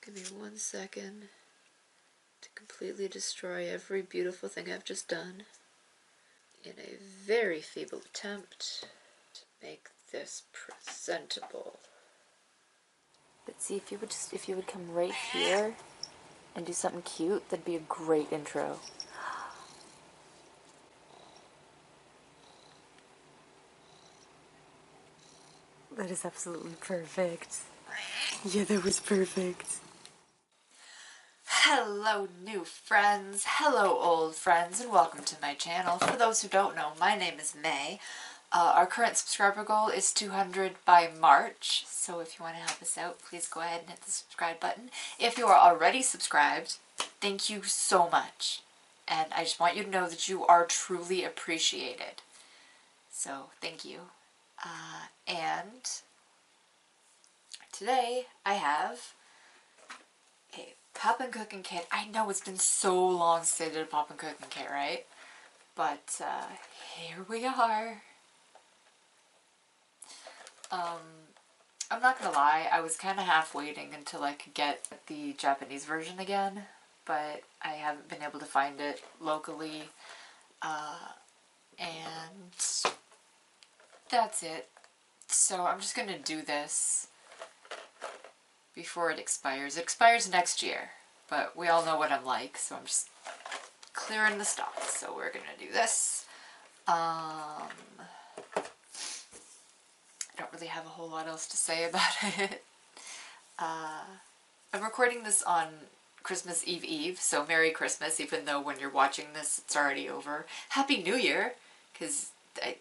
Give me 1 second to completely destroy every beautiful thing I've just done in a very feeble attempt to make this presentable. But see, if you would come right here and do something cute, that'd be a great intro. That is absolutely perfect. Yeah, that was perfect. Hello new friends, hello old friends, and welcome to my channel. For those who don't know, my name is May. Our current subscriber goal is 200 by March, so if you want to help us out, please go ahead and hit the subscribe button. If you are already subscribed, thank you so much. And I just want you to know that you are truly appreciated. So, thank you. And today I have a Popin Cookin kit. I know it's been so long since I did a Popin Cookin kit, right? But here we are. I'm not gonna lie, I was kind of half waiting until I could get the Japanese version again, but I haven't been able to find it locally, and that's it. So I'm just gonna do this before it expires. It expires next year, but we all know what I'm like, so I'm just clearing the stock. So we're gonna do this. I don't really have a whole lot else to say about it. I'm recording this on Christmas Eve, so Merry Christmas, even though when you're watching this it's already over. Happy New Year, because I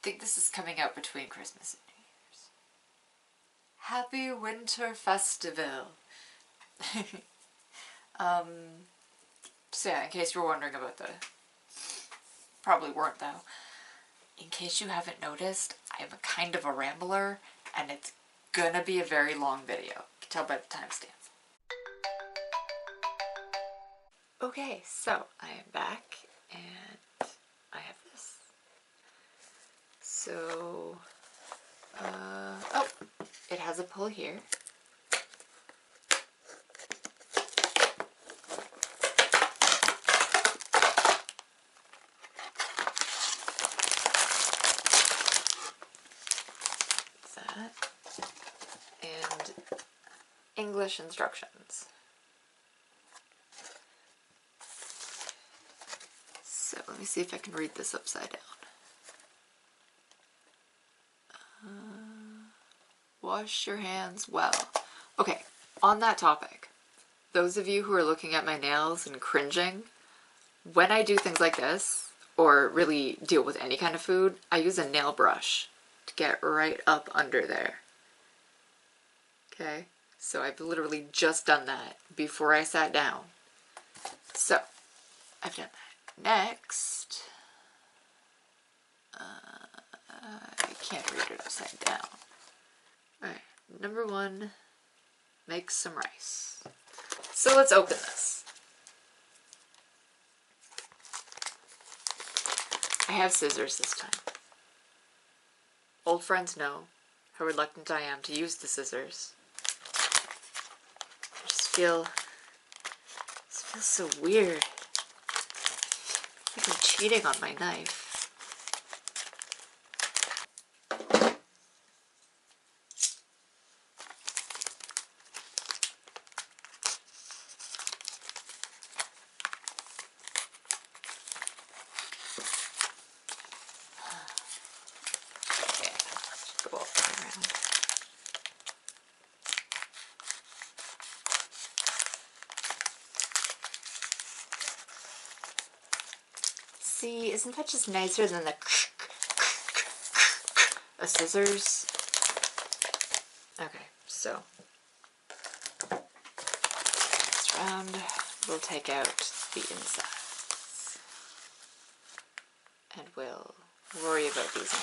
think this is coming out between Christmas and New Year's. Happy Winter Festival! So yeah, in case you were wondering about the... Probably weren't though. In case you haven't noticed, I am a kind of a rambler, and it's gonna be a very long video. You can tell by the timestamps. Okay, so I am back, and I have this. So, oh, it has a pull here. And English instructions. So let me see if I can read this upside down. Wash your hands well. Okay, on that topic, those of you who are looking at my nails and cringing, when I do things like this, or really deal with any kind of food, I use a nail brush to get right up under there. Okay, so I've literally just done that before I sat down. So, I've done that. Next, I can't read it upside down. Alright, number 1, make some rice. So let's open this. I have scissors this time. Old friends know how reluctant I am to use the scissors. I just feel, this feels so weird. It's like I'm cheating on my knife. Okay, go all the way around. See, isn't that just nicer than the scissors? Okay, so next round we'll take out the insides and we'll worry about these in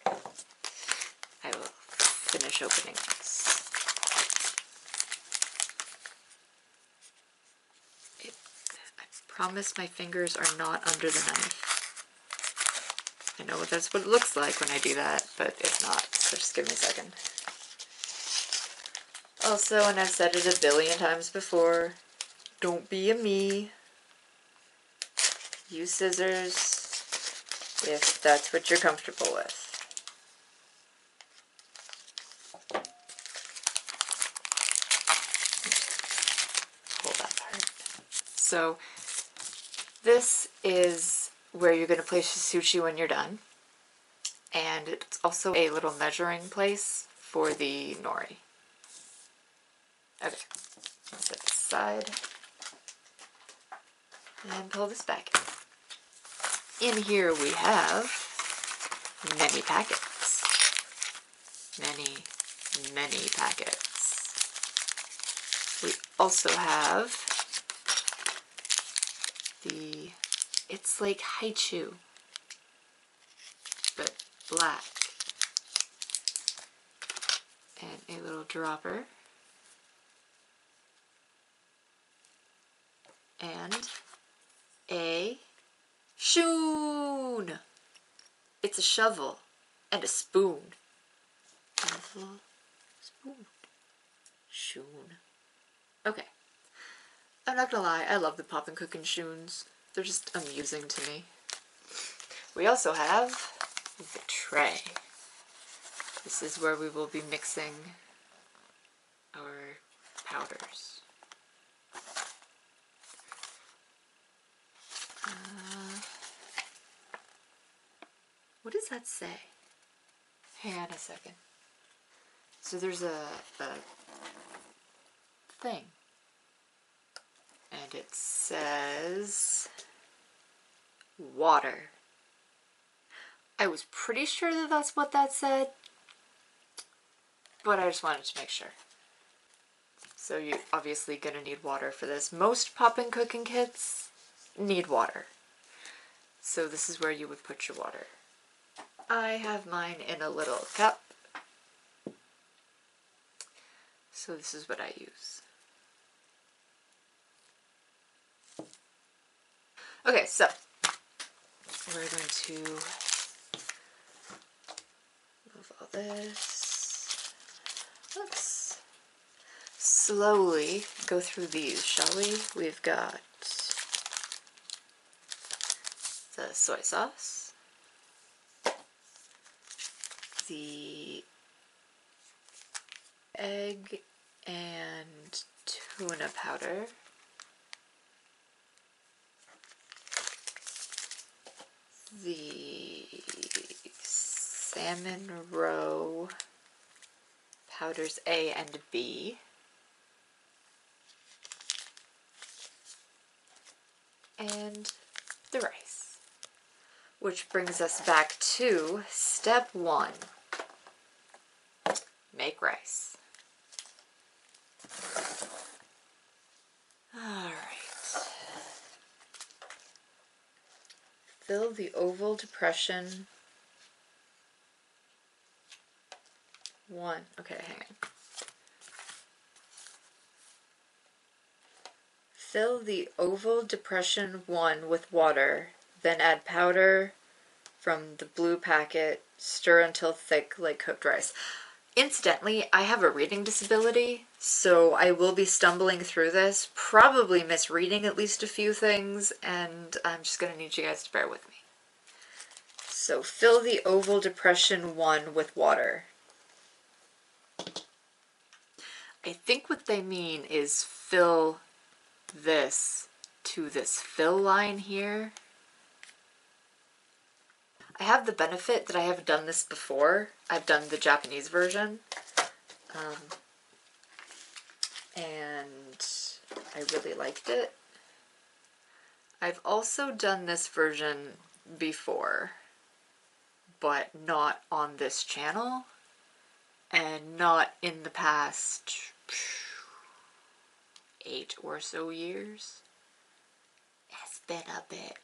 a minute. I will finish opening this. I promise my fingers are not under the knife. I know that's what it looks like when I do that, but it's not, so just give me a second. Also, and I've said it a billion times before, don't be a me. Use scissors if that's what you're comfortable with. Pull that part. So this is where you're going to place your sushi when you're done. And it's also a little measuring place for the nori. Okay, set this aside. And pull this back in. In here we have many packets. Many packets. We also have it's like haichu, but black. And a little dropper. And a shoon. It's a shovel and a spoon. Shovel, spoon, shoon. Okay. I'm not gonna lie, I love the Popin Cookin Shoons. They're just amusing to me. We also have the tray. This is where we will be mixing our powders. What does that say? Hang on a second. So there's a thing. And it says water. I was pretty sure that that's what that said, but I just wanted to make sure. So you're obviously gonna need water for this. Most Popin Cookin kits need water. So this is where you would put your water. I have mine in a little cup. So this is what I use. Okay, so we're going to move all this. Let's slowly go through these, shall we? We've got the soy sauce, the egg and tuna powder, the salmon roe powders A and B, and the rice. Which brings us back to step 1. Make rice. Alright. Fill the oval depression 1. Okay, hang on. Fill the oval depression 1 with water, then add powder from the blue packet. Stir until thick like cooked rice. Incidentally, I have a reading disability, so I will be stumbling through this, probably misreading at least a few things, and I'm just going to need you guys to bear with me. So fill the oval depression 1 with water. I think what they mean is fill this to this fill line here. I have the benefit that I have done this before. I've done the Japanese version. And I really liked it. I've also done this version before, but not on this channel, and not in the past 8 or so years. It's been a bit.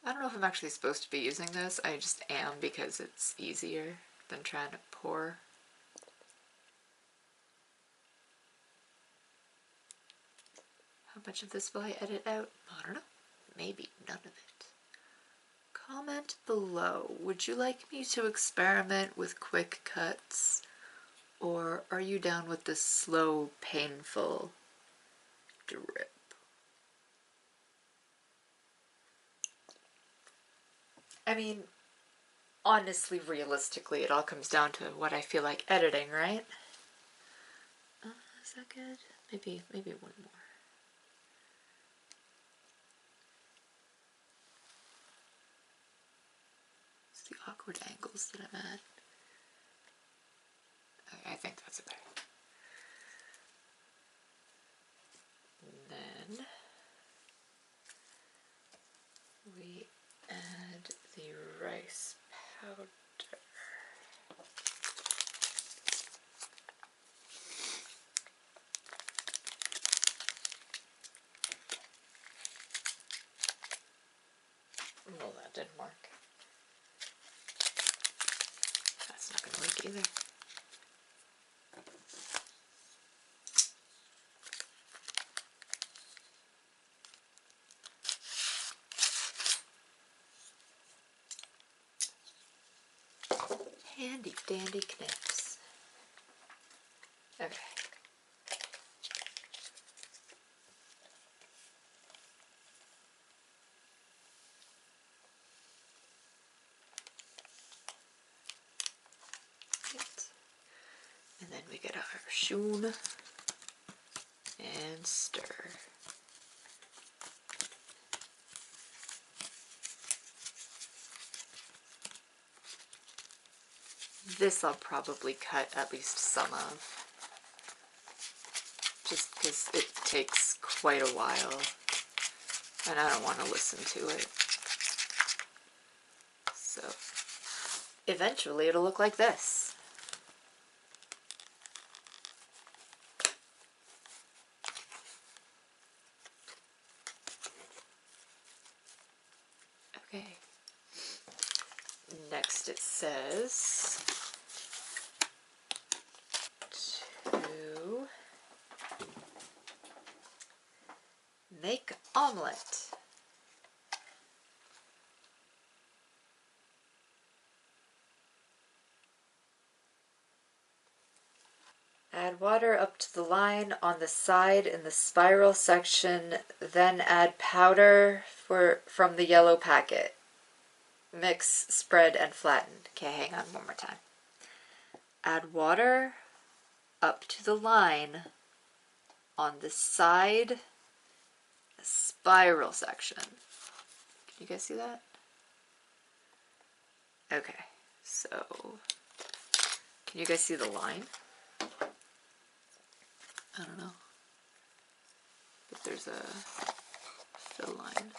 I don't know if I'm actually supposed to be using this. I just am because it's easier than trying to pour. How much of this will I edit out? I don't know. Maybe none of it. Comment below. Would you like me to experiment with quick cuts? Or are you down with the slow, painful drip? I mean, honestly, realistically, it all comes down to what I feel like editing, right? Is that good? Maybe one more. It's the awkward angles that I'm at. Okay, I think that's okay. And then we add the rice powder. Well, that didn't work. That's not going to work either. Handy dandy knips. Okay. And then we get our shoon and stir. This I'll probably cut at least some of, just because it takes quite a while and I don't want to listen to it. So eventually it'll look like this. Okay. Next it says to make omelet. Add water up to the line on the side in the spiral section, then add powder from the yellow packet. Mix, spread, and flatten. Okay, hang on one more time. Add water up to the line on the side spiral section. Can you guys see that? Okay, so can you guys see the line? I don't know. But there's a fill line.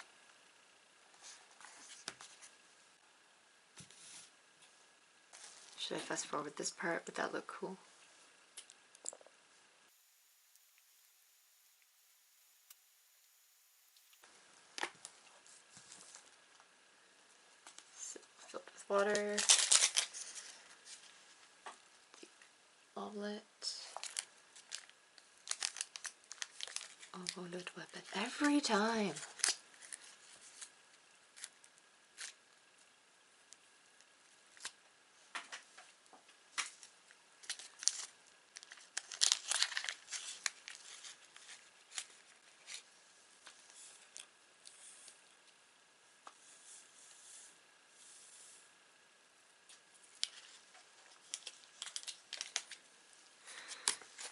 Should I fast forward this part? Would that look cool? So, filled with water. The omelet. Omelet weapon. Every time.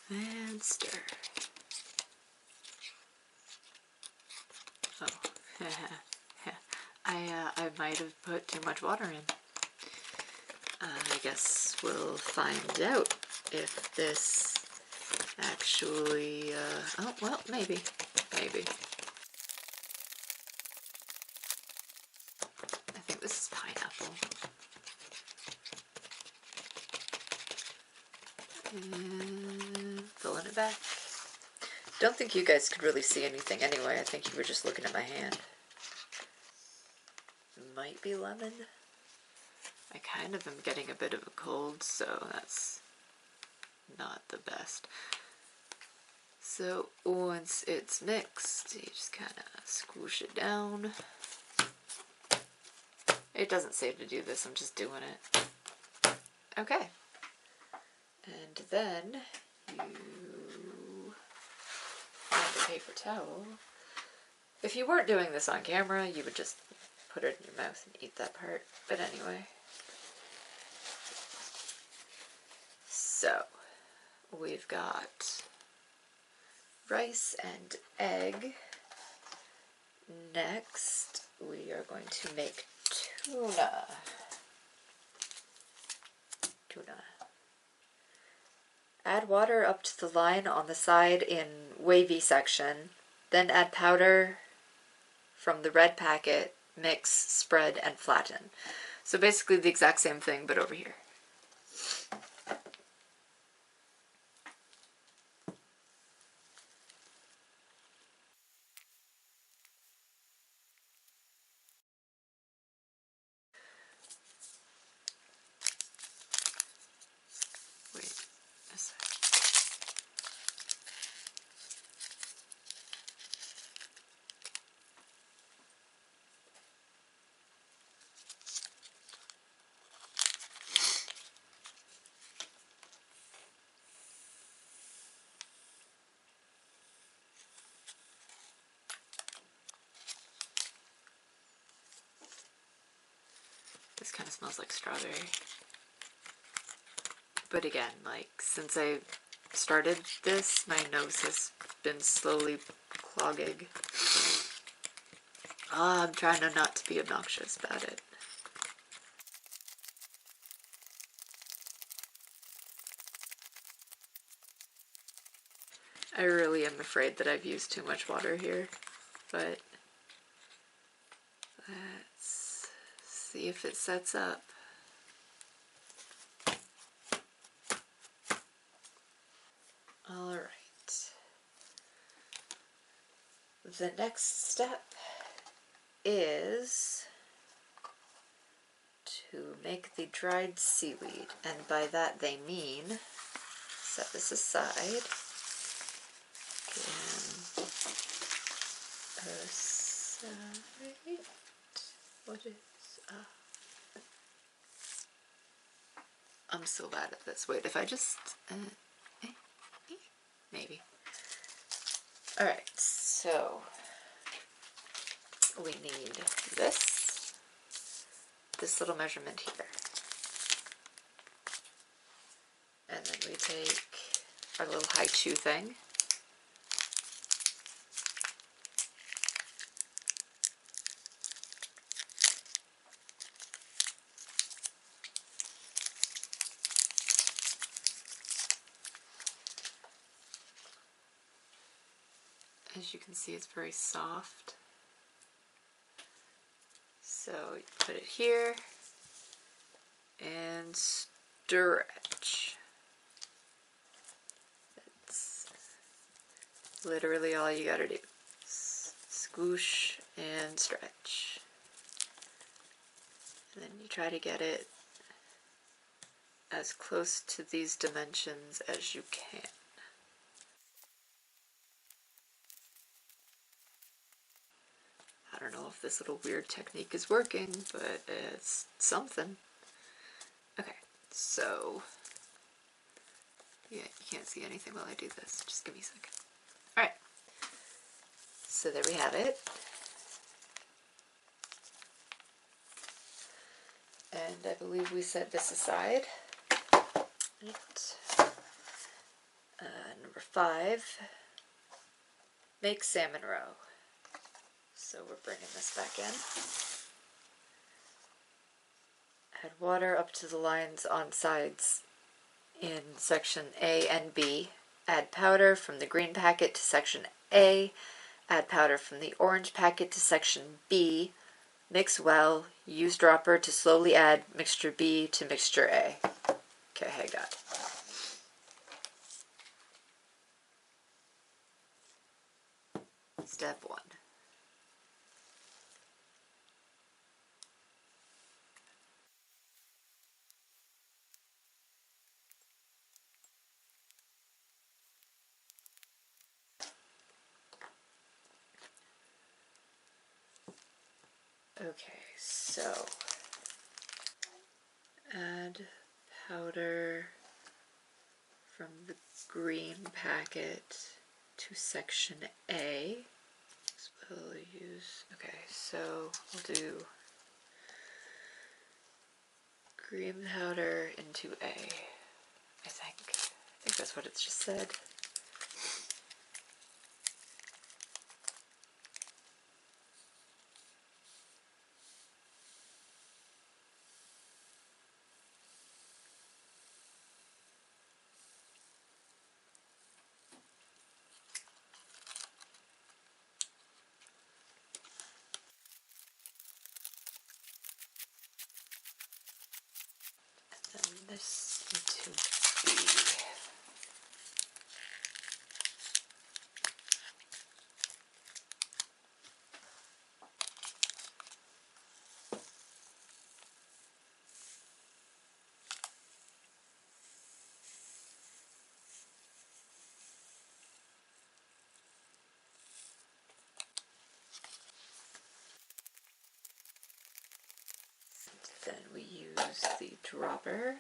And stir. Oh, I might have put too much water in. I guess we'll find out if this actually, oh, well, maybe. I think this is pineapple. And filling it back. Don't think you guys could really see anything anyway. I think you were just looking at my hand. Might be lemon. I kind of am getting a bit of a cold, so that's not the best. So once it's mixed, you just kind of squish it down. It doesn't say to do this, I'm just doing it. Okay. And then you find a paper towel. If you weren't doing this on camera, you would just put it in your mouth and eat that part. But anyway. So, we've got rice and egg. Next, we are going to make tuna. Add water up to the line on the side in wavy section, then add powder from the red packet, mix, spread, and flatten. So basically the exact same thing, but over here. Wait a sec. This kind of smells like strawberry. But again, like, since I started this, my nose has been slowly clogging. I'm trying not to be obnoxious about it. I really am afraid that I've used too much water here, but let's see if it sets up. Alright. The next step is to make the dried seaweed, and by that they mean set this aside. What is I'm so bad at this. Wait, if I just maybe. Alright, so we need this little measurement here. And then we take our little haichu thing. As you can see, it's very soft. So you put it here and stretch. That's literally all you gotta do. Squish and stretch. And then you try to get it as close to these dimensions as you can. I don't know if this little weird technique is working, but it's something. Okay, so yeah, you can't see anything while I do this. Just give me a second. Alright, so there we have it. And I believe we set this aside. Number 5, make salmon roe. So we're bringing this back in. Add water up to the lines on sides in section A and B. Add powder from the green packet to section A. Add powder from the orange packet to section B. Mix well. Use dropper to slowly add mixture B to mixture A. Okay, I got it. Step 1. Okay, so Add powder from the green packet to section A. So we'll use, okay, so we'll do green powder into A, I think. I think that's what it's just said. And then this into B. Then we use the dropper.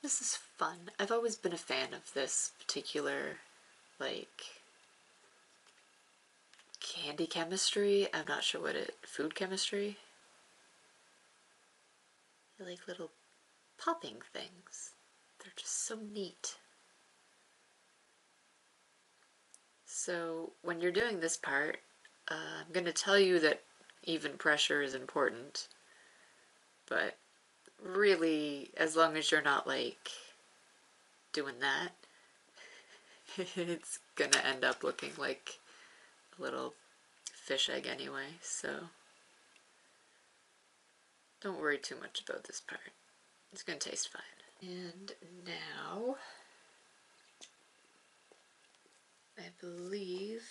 This is fun. I've always been a fan of this particular, like, candy chemistry. I'm not sure what food chemistry? I like little popping things. They're just so neat. So when you're doing this part, I'm going to tell you that even pressure is important. But really, as long as you're not, like, doing that, it's gonna end up looking like a little fish egg anyway, so don't worry too much about this part. It's gonna taste fine. And now, I believe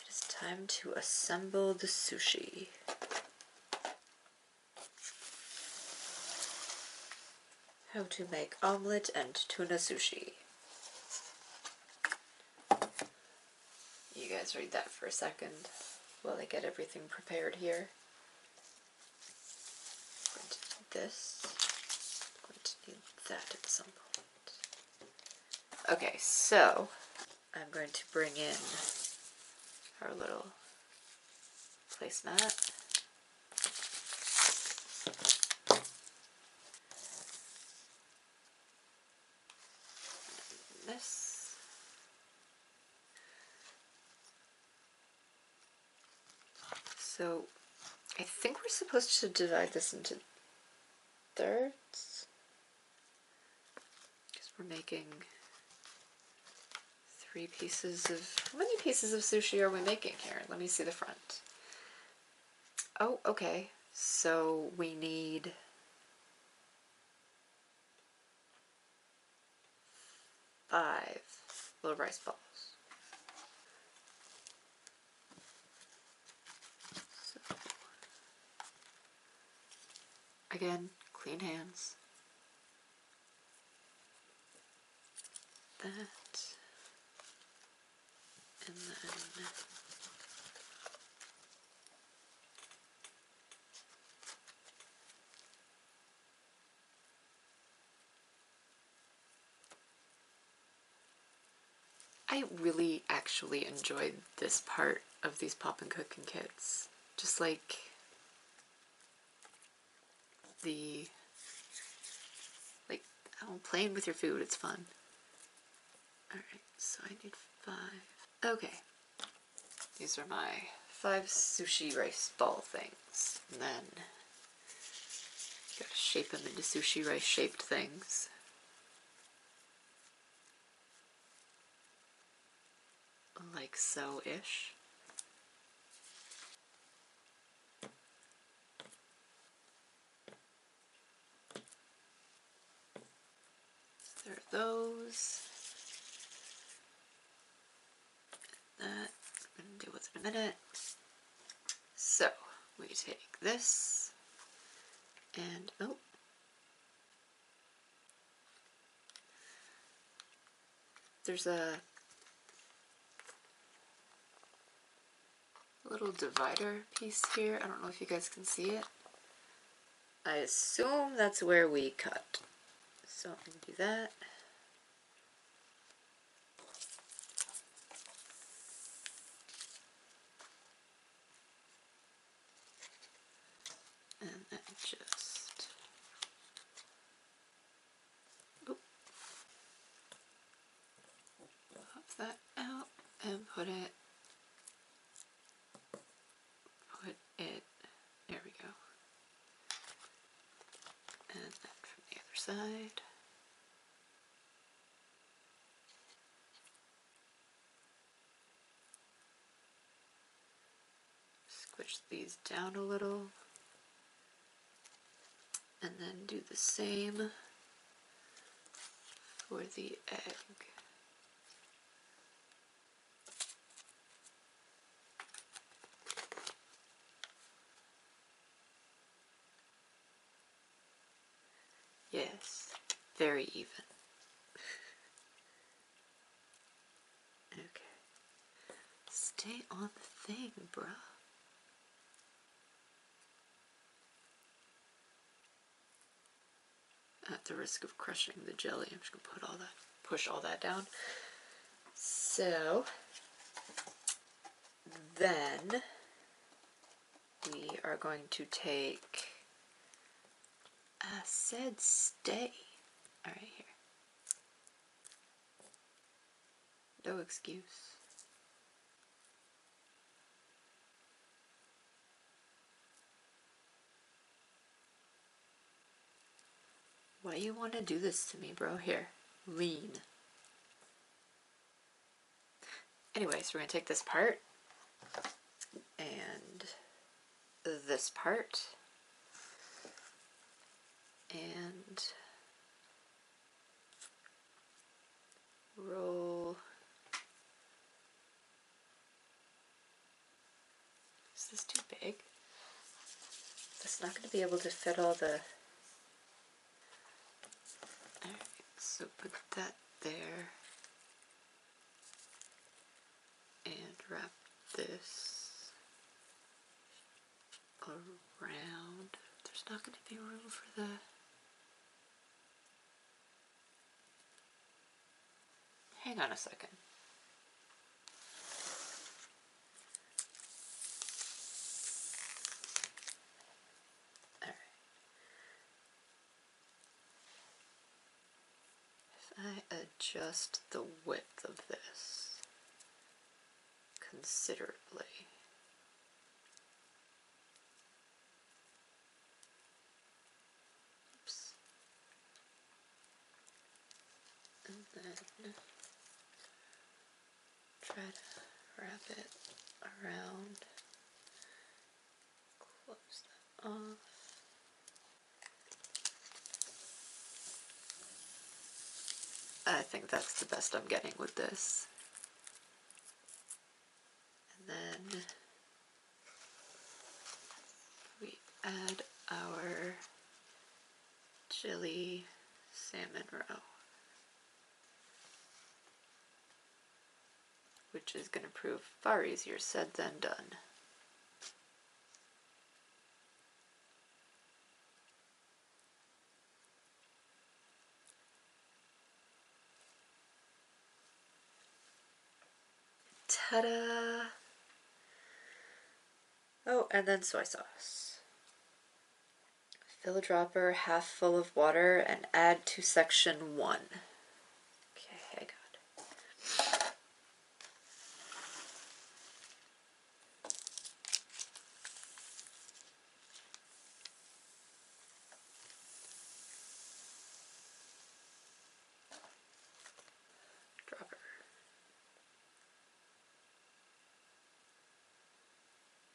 it is time to assemble the sushi. How to make omelette and tuna sushi. You guys read that for a second while I get everything prepared here. I'm going to need this. I'm going to need that at some point. Okay, so I'm going to bring in our little placemat. This. So I think we're supposed to divide this into thirds, because we're making 3 pieces of... How many pieces of sushi are we making here? Let me see the front. Oh, okay. So we need 5 little rice balls. So, again, clean hands. That. And then I really actually enjoyed this part of these Popin Cookin kits. Just like the, like, oh, playing with your food, it's fun. Alright, so I need 5. Okay, these are my 5 sushi rice ball things. And then you gotta shape them into sushi rice shaped things. Like so-ish. There are those. That. in a minute. So we take this and oh, there's a little divider piece here. I don't know if you guys can see it. I assume that's where we cut. So I'm going to do that. And then just oop, pop that out and put it, there we go. And then from the other side. Squish these down a little. And then do the same for the egg. Yes, very even. Okay. Stay on the thing, bruh. At the risk of crushing the jelly, I'm just gonna push all that down. So then we are going to take, I said stay. All right, here. No excuse. Why you want to do this to me, bro? Here, lean. Anyways, we're going to take this part and this part and roll. Is this too big? It's not going to be able to fit all the... Alright, so put that there and wrap this around. There's not going to be room for the... Hang on a second. Alright. If I adjust the width of this considerably, oops, and then try to wrap it around, close that off. I think that's the best I'm getting with this. And then we add our chili salmon roe, which is going to prove far easier said than done. Ta-da! Oh, and then soy sauce. Fill a dropper half full of water and add to section 1. Okay, I got it. Dropper.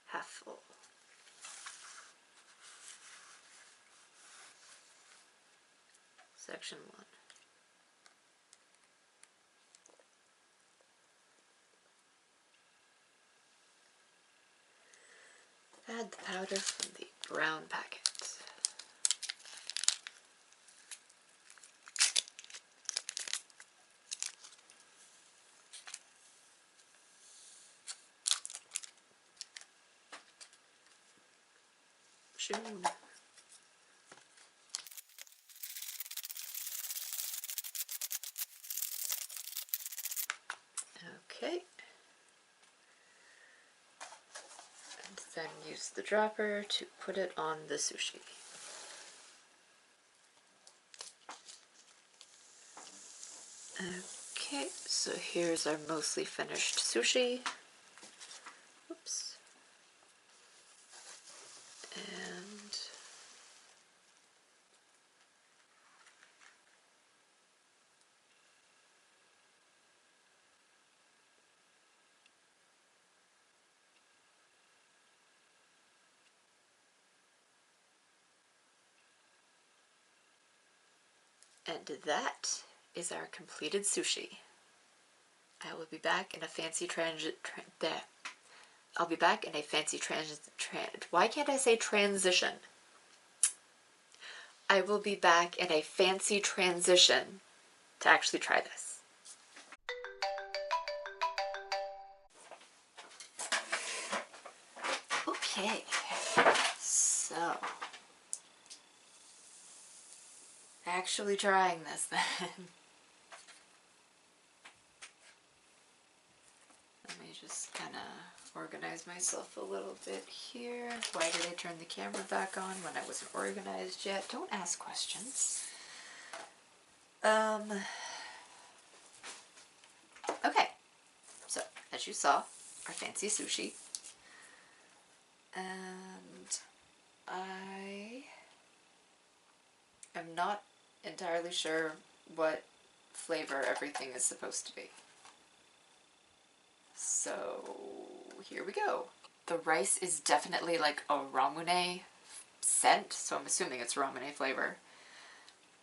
Half full. Section 1. Add the powder from the brown packet. June. Okay. And then use the dropper to put it on the sushi. Okay, so here's our mostly finished sushi. Oops. And that is our completed sushi. I will be back in a fancy I'll be back in a fancy why can't I say transition? I will be back in a fancy transition to actually try this. Okay, so actually trying this then. Let me just kind of organize myself a little bit here. Why did I turn the camera back on when I wasn't organized yet? Don't ask questions. Okay, so as you saw, our fancy sushi. And I am not entirely sure what flavor everything is supposed to be. So here we go. The rice is definitely like a ramune scent, so I'm assuming it's ramune flavor.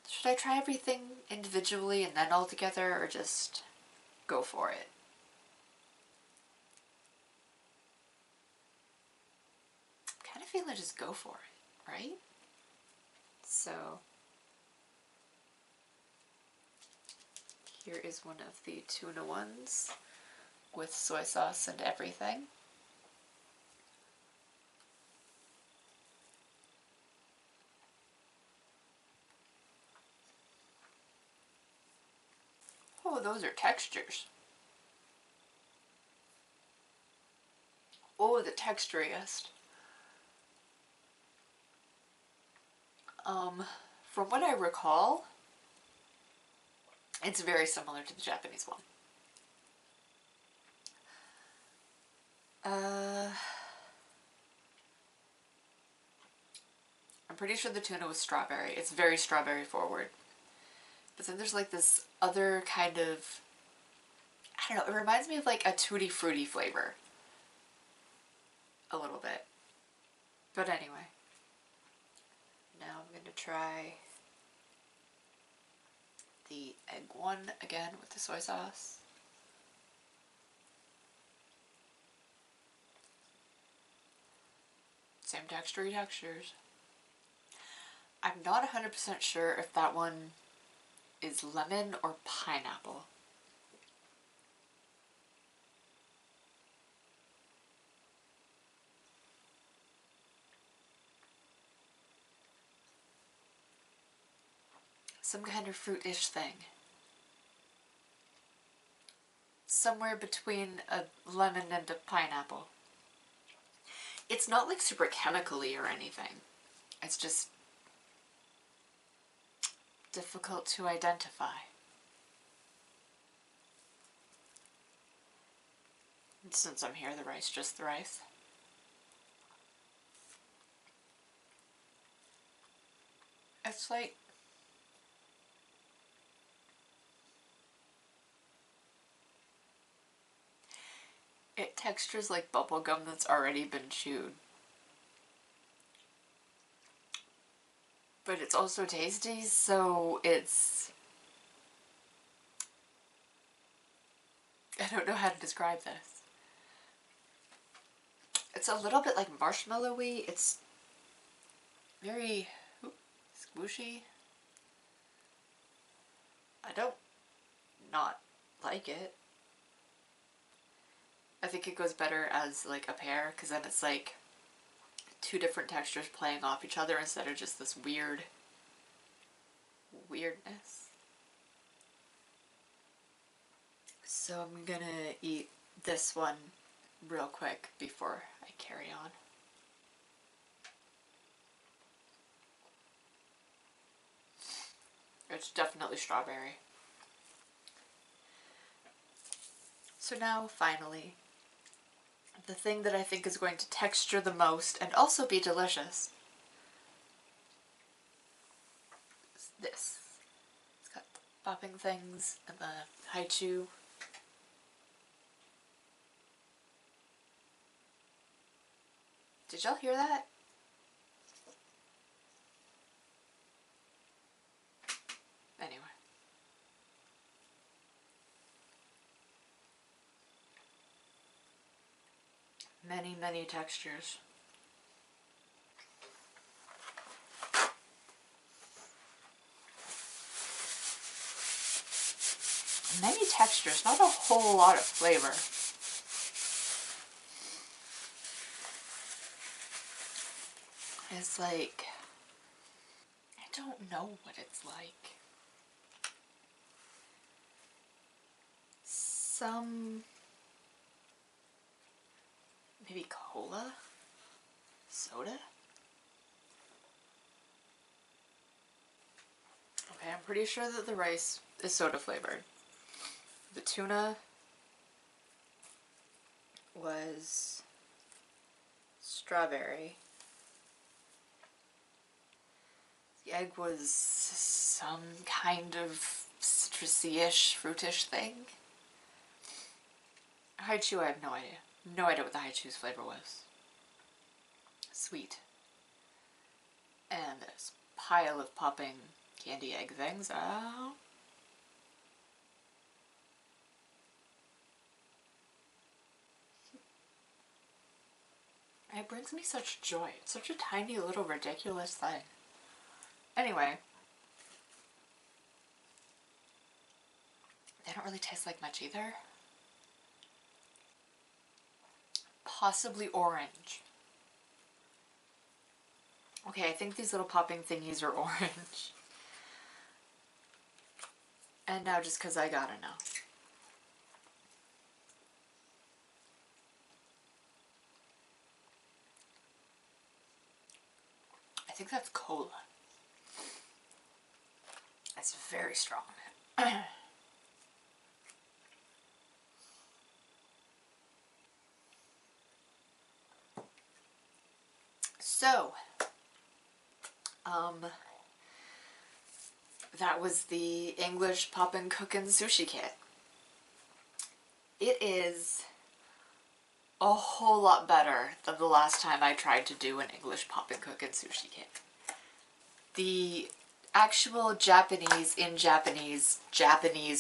Should I try everything individually and then all together, or just go for it? I kind of feel like just go for it, right? So here is one of the tuna ones with soy sauce and everything. Oh, those are textures. Oh, the texturiest. From what I recall, it's very similar to the Japanese one. I'm pretty sure the tuna was strawberry. It's very strawberry forward. But then there's like this other kind of, I don't know, it reminds me of like a tutti frutti flavor. A little bit. But anyway. Now I'm going to try the egg one again with the soy sauce. Same textures. I'm not 100% sure if that one is lemon or pineapple. Some kind of fruit-ish thing. Somewhere between a lemon and a pineapple. It's not like super chemically or anything. It's just difficult to identify. And since I'm here, the rice, just the rice. It's like it textures like bubble gum that's already been chewed. But it's also tasty, so it's... I don't know how to describe this. It's a little bit like marshmallowy. It's very squishy. I don't not like it. I think it goes better as like a pair because then it's like two different textures playing off each other instead of just this weirdness. So I'm gonna eat this one real quick before I carry on. It's definitely strawberry. So now, finally, the thing that I think is going to texture the most and also be delicious is this. It's got the popping things and the haichu. Did y'all hear that? Anyway. Many, many textures. Many textures, not a whole lot of flavor. It's like, I don't know what it's like. Some, maybe cola? Soda? Okay, I'm pretty sure that the rice is soda flavored. The tuna was strawberry. The egg was some kind of citrusy-ish, fruitish thing. Haichu, I have no idea. No idea what the haichu's flavor was. Sweet. And this pile of popping candy egg things. Oh. It brings me such joy. It's such a tiny little ridiculous thing. Anyway. They don't really taste like much either. Possibly orange. Okay, I think these little popping thingies are orange. And now just because I gotta know. I think that's cola. That's very strong. So, that was the English Popin Cookin Sushi kit. It is a whole lot better than the last time I tried to do an English Popin Cookin Sushi kit. The actual Japanese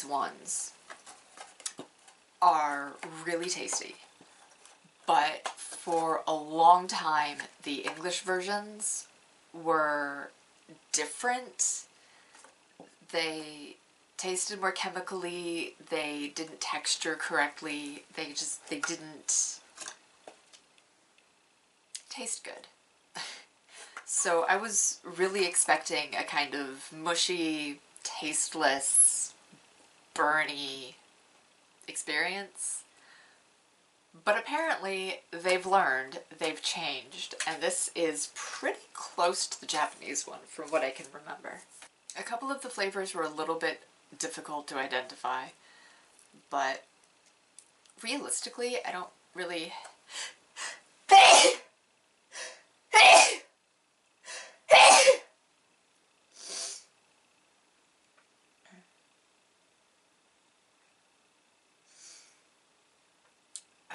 ones are really tasty. But for a long time, the English versions were different. They tasted more chemically, they didn't texture correctly, they didn't taste good. So I was really expecting a kind of mushy, tasteless, burny experience. But apparently they've learned, they've changed, and this is pretty close to the Japanese one from what I can remember. A couple of the flavors were a little bit difficult to identify, but realistically, I don't really...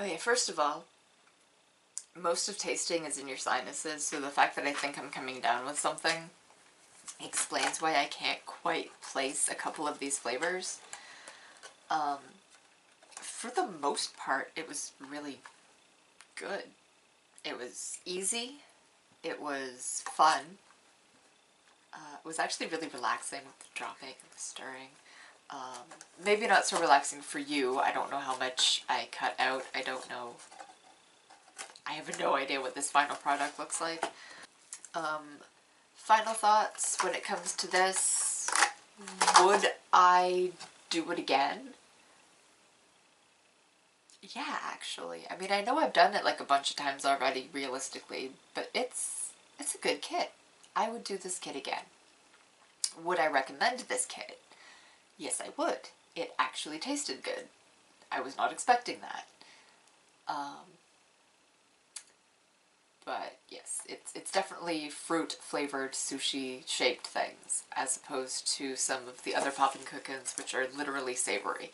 Okay, first of all, most of tasting is in your sinuses, so the fact that I think I'm coming down with something explains why I can't quite place a couple of these flavors. For the most part, it was really good. It was easy. It was fun. It was actually really relaxing with the dropping and the stirring. Maybe not so relaxing for you. I don't know how much I cut out. I don't know. I have no idea what this final product looks like. Final thoughts when it comes to this. Would I do it again? Yeah, actually. I mean, I know I've done it like a bunch of times already, realistically, but it's a good kit. I would do this kit again. Would I recommend this kit? Yes, I would. It actually tasted good. I was not expecting that. But yes, it's definitely fruit flavored sushi shaped things, as opposed to some of the other Popin Cookins, which are literally savory.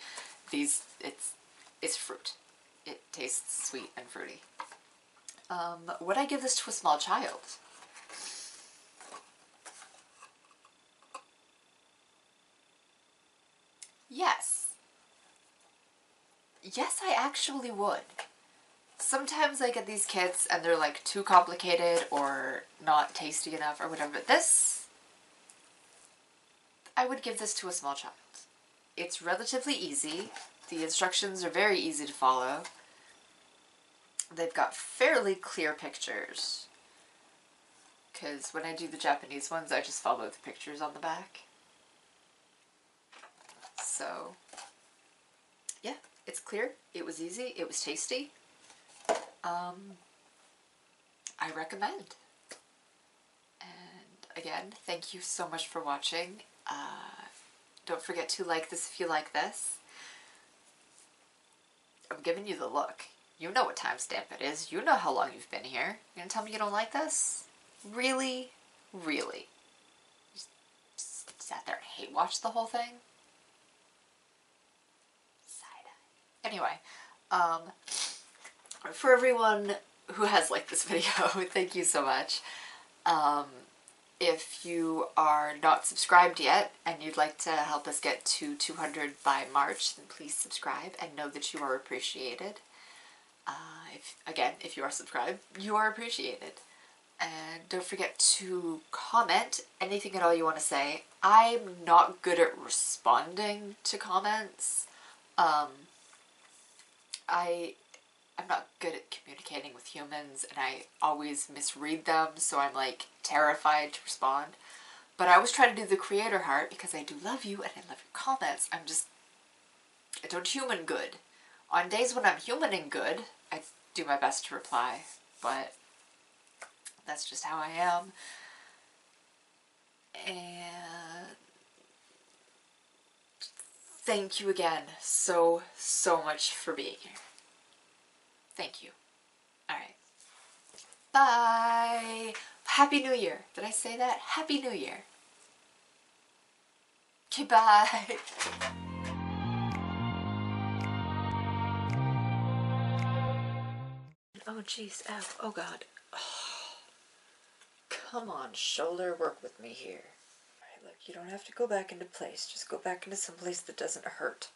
These, it's fruit. It tastes sweet and fruity. Would I give this to a small child? Yes. Yes, I actually would. Sometimes I get these kits and they're like too complicated or not tasty enough or whatever, but this, I would give this to a small child. It's relatively easy. The instructions are very easy to follow. They've got fairly clear pictures, because when I do the Japanese ones, I just follow the pictures on the back. So, yeah, it's clear. It was easy. It was tasty. I recommend. And again, thank you so much for watching. Don't forget to like this if you like this. I'm giving you the look. You know what timestamp it is. You know how long you've been here. You're gonna tell me you don't like this? Really? Really? Just sat there and hate watched the whole thing? Side-eye. Anyway, for everyone who has liked this video, thank you so much. If you are not subscribed yet and you'd like to help us get to 200 by March, then please subscribe and know that you are appreciated. If you are subscribed, you are appreciated. And don't forget to comment anything at all you want to say. I'm not good at responding to comments. I'm not good at communicating with humans, and I always misread them, so I'm like terrified to respond. But I always try to do the creator heart because I do love you and I love your comments. I don't human good. On days when I'm humaning good, I do my best to reply, but that's just how I am. And thank you again so much for being here. Thank you. Alright. Bye! Happy New Year! Did I say that? Happy New Year! Okay, bye! Oh jeez, ow, oh god. Oh, come on, shoulder, work with me here. Alright, look, you don't have to go back into place. Just go back into some place that doesn't hurt.